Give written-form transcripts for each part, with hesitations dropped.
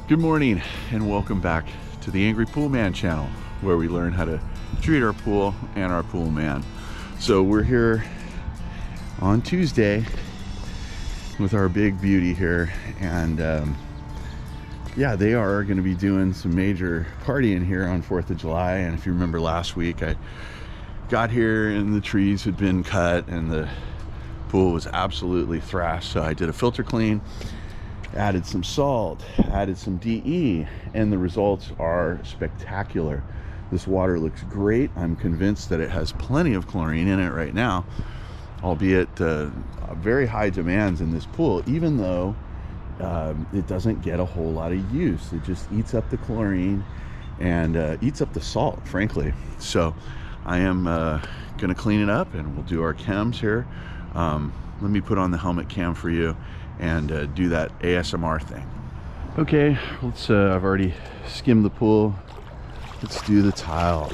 Good morning and welcome back to the Angry Poolman channel, where we learn how to treat our pool and our pool man. So we're here on Tuesday with our big beauty here, and yeah, they are going to be doing some major partying here on 4th of July. And if you remember last week, I got here and the trees had been cut and the pool was absolutely thrashed, so I did a filter clean, added some salt, added some DE, and the results are spectacular. This water looks great. I'm convinced that it has plenty of chlorine in it right now, albeit very high demands in this pool, even though it doesn't get a whole lot of use. It just eats up the chlorine and eats up the salt, frankly. So I am gonna clean it up and we'll do our chems here. Let me put on the helmet cam for you and do that ASMR thing. Okay, let's I've already skimmed the pool. Let's do the tile.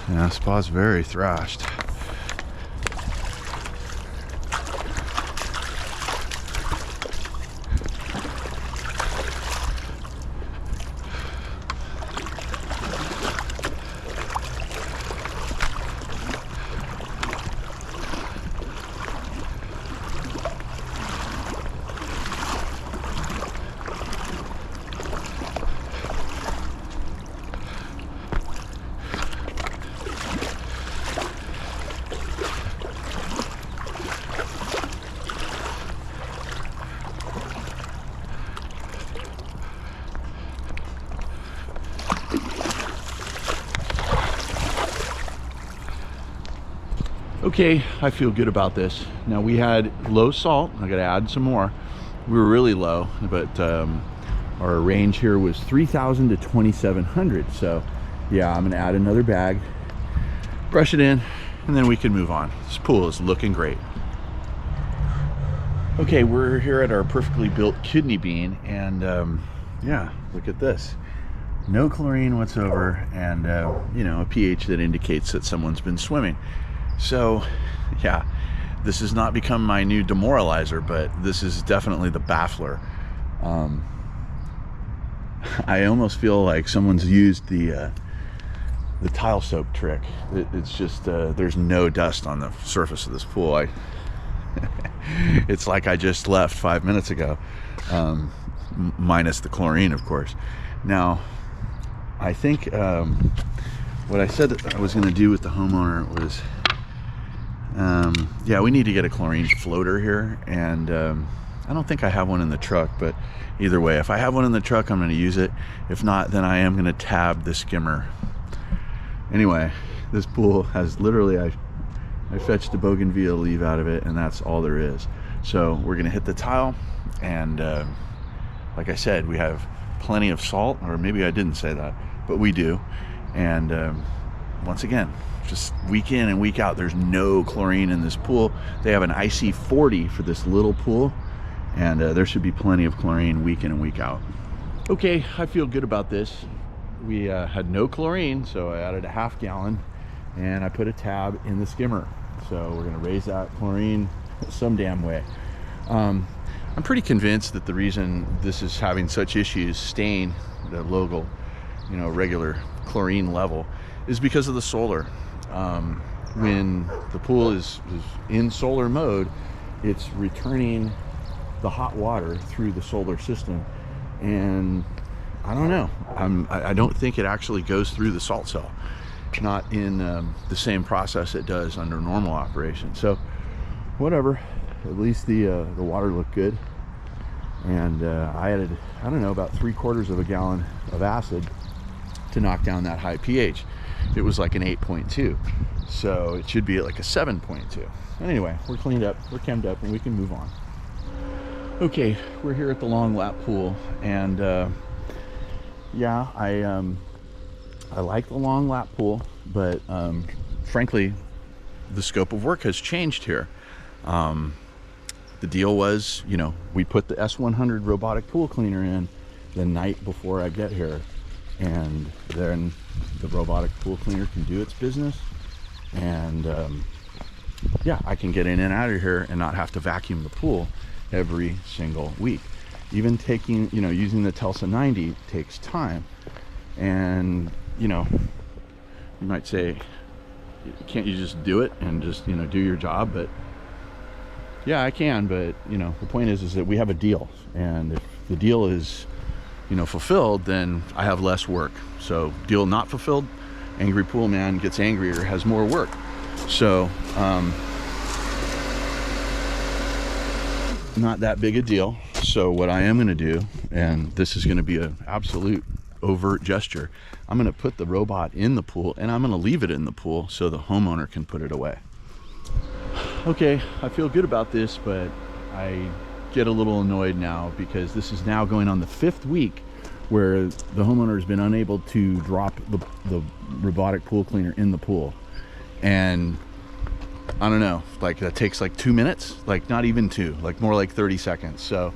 Yeah, this spot's very thrashed. Okay, I feel good about this. Now we had low salt. I gotta add some more. We were really low, but our range here was 3,000 to 2,700. So yeah, I'm gonna add another bag, brush it in, and then we can move on. This pool is looking great. Okay, we're here at our perfectly built kidney bean, and yeah, look at this. No chlorine whatsoever, and you know, a pH that indicates that someone's been swimming. So yeah, this has not become my new demoralizer, but this is definitely the baffler. I almost feel like someone's used the tile soap trick. It's just there's no dust on the surface of this pool. It's like I just left 5 minutes ago, minus the chlorine, of course. Now I think what I said that I was going to do with the homeowner was yeah, we need to get a chlorine floater here, and I don't think I have one in the truck, but either way, if I have one in the truck, I'm going to use it. If not, then I am going to tab the skimmer. Anyway, this pool has literally, I fetched a bougainvillea leaf out of it, and that's all there is. So we're going to hit the tile, and like I said, we have plenty of salt, or maybe I didn't say that, but we do. And once again, just week in and week out, there's no chlorine in this pool. They have an IC40 for this little pool, and there should be plenty of chlorine week in and week out. Okay, I feel good about this. We had no chlorine, so I added a ½ gallon, and I put a tab in the skimmer. So we're gonna raise that chlorine some damn way. I'm pretty convinced that the reason this is having such issues staying the local, you know, regular chlorine level is because of the solar. When the pool is in solar mode, it's returning the hot water through the solar system, and I don't know, I don't think it actually goes through the salt cell, not in the same process it does under normal operation. So whatever, at least the water looked good, and I added, I don't know, about 3/4 of a gallon of acid to knock down that high pH. It was like an 8.2, so it should be at like a 7.2. Anyway, we're cleaned up, we're chemmed up, and we can move on. Okay, we're here at the long lap pool, and yeah, I like the long lap pool, but frankly, the scope of work has changed here. The deal was, you know, we put the S100 robotic pool cleaner in the night before I get here. and then the robotic pool cleaner can do its business, and yeah, I can get in and out of here and not have to vacuum the pool every single week. Even taking, you know, using the Telsa 90 takes time, and you know, you might say, can't you just do it and just, you know, do your job? But yeah, I can, but you know, the point is that we have a deal, and if the deal is, you know, fulfilled, then I have less work. So deal not fulfilled, angry pool man gets angrier, has more work. So not that big a deal. So what I am going to do, and this is going to be an absolute overt gesture, I'm going to put the robot in the pool, and I'm going to leave it in the pool so the homeowner can put it away. Okay, I feel good about this, but I get a little annoyed now because this is now going on the 5th week where the homeowner has been unable to drop the robotic pool cleaner in the pool. And I don't know, like that takes like 2 minutes, like not even 2, like more like 30 seconds. So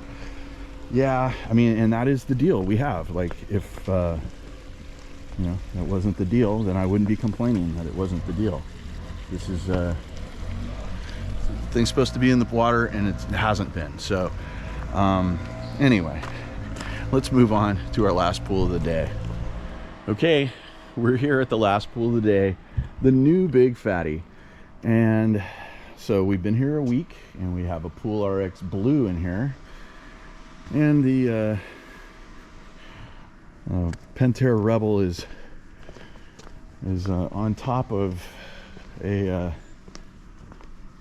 yeah, I mean, and that is the deal we have. Like if you know, that wasn't the deal, then I wouldn't be complaining that it wasn't the deal. This is thing's supposed to be in the water, and it hasn't been. So anyway, let's move on to our last pool of the day. Okay, we're here at the last pool of the day, the new Big Fattie. And so we've been here a week, and we have a Pool RX Blue in here, and the Pantera Rebel is on top of a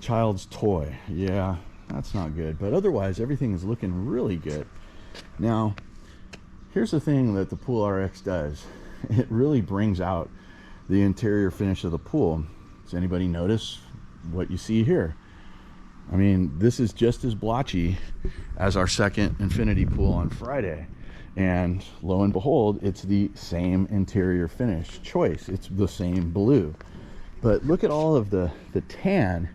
child's toy. Yeah, that's not good, but otherwise everything is looking really good. Now here's the thing that the Pool RX does. It really brings out the interior finish of the pool. Does anybody notice what you see here? I mean, this is just as blotchy as our second Infinity pool on Friday, and lo and behold, it's the same interior finish choice. It's the same blue, but look at all of the tan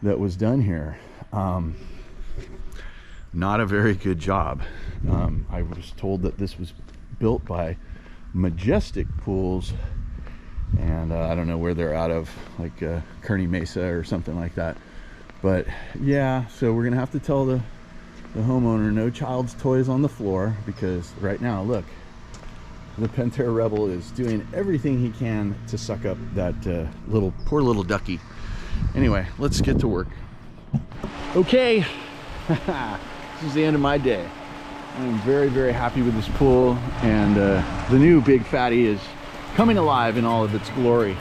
that was done here. Not a very good job. I was told that this was built by Majestic Pools, and I don't know where they're out of, like Kearney Mesa or something like that. But yeah, so we're gonna have to tell the homeowner no child's toys on the floor, because right now, look, the Pantera Rebel is doing everything he can to suck up that poor little ducky. Anyway, let's get to work. Okay, this is the end of my day. I'm very, very happy with this pool, and the new Big Fattie is coming alive in all of its glory.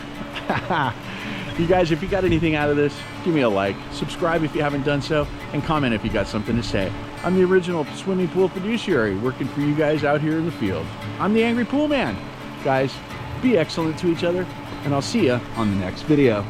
You guys, if you got anything out of this, give me a like, subscribe if you haven't done so, and comment if you got something to say. I'm the original swimming pool fiduciary, working for you guys out here in the field. I'm the Angry Pool Man. Guys, be excellent to each other, and I'll see you on the next video.